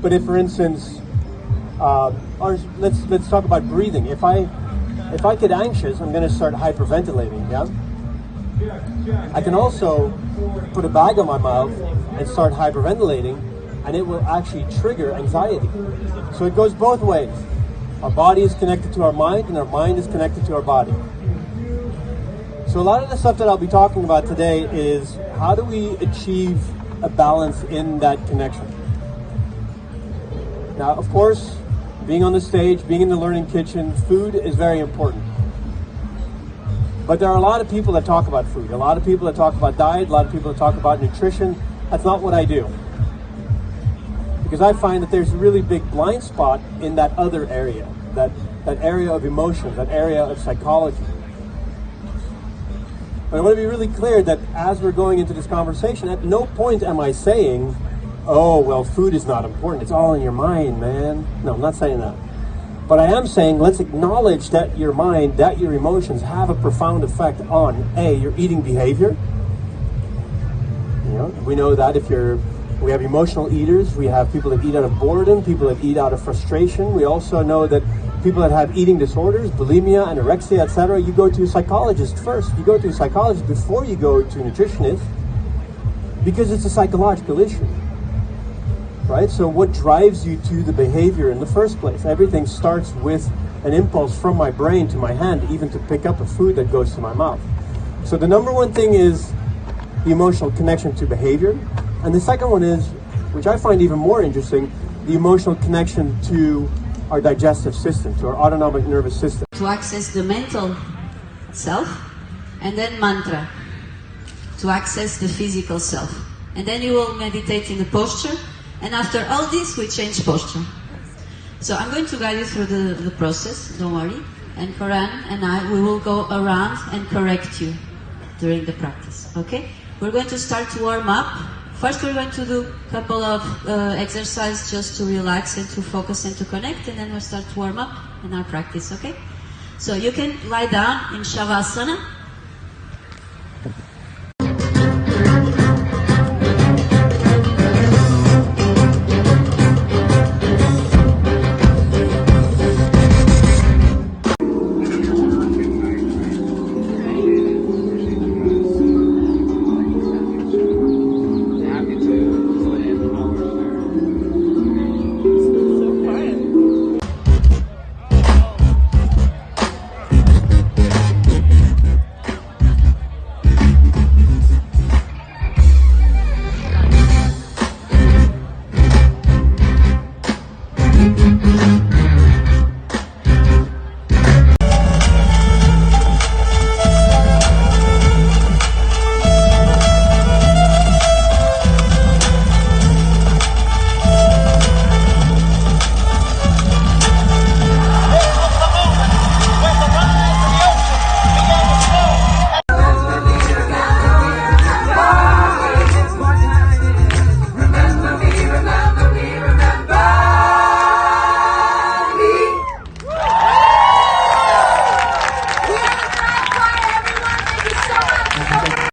But if, for instance, or let's talk about breathing. If I get anxious, I'm going to start hyperventilating. Yeah. I can also put a bag on my mouth and start hyperventilating, and it will actually trigger anxiety. So it goes both ways. Our body is connected to our mind, and our mind is connected to our body. So a lot of the stuff that I'll be talking about today is how do we achieve a balance in that connection. Now, of course, being on the stage, being in the learning kitchen, food is very important. But there are a lot of people that talk about food, a lot of people that talk about diet, a lot of people that talk about nutrition. That's not what I do. Because I find that there's a really big blind spot in that other area, that area of emotions, that area of psychology. But I want to be really clear that as we're going into this conversation, at no point am I saying, oh, well, food is not important. It's all in your mind, man. No, I'm not saying that. But I am saying let's acknowledge that your mind, that your emotions have a profound effect on, A, your eating behavior. You know, we know that we have emotional eaters, we have people that eat out of boredom, people that eat out of frustration. We also know that people that have eating disorders, bulimia, anorexia, etc., you go to a psychologist first. You go to a psychologist before you go to a nutritionist because it's a psychological issue. Right? So what drives you to the behavior in the first place? Everything starts with an impulse from my brain to my hand, even to pick up a food that goes to my mouth. So the number one thing is the emotional connection to behavior. And the second one is, which I find even more interesting, the emotional connection to our digestive system, to our autonomic nervous system. To access the mental self, and then mantra, to access the physical self. And then you will meditate in the posture. And after all this, we change posture. So I'm going to guide you through the process, don't worry. And Coran and I, we will go around and correct you during the practice, okay? We're going to start to warm up. First, we're going to do a couple of exercises just to relax and to focus and to connect, and then we'll start to warm up in our practice, okay? So you can lie down in Shavasana.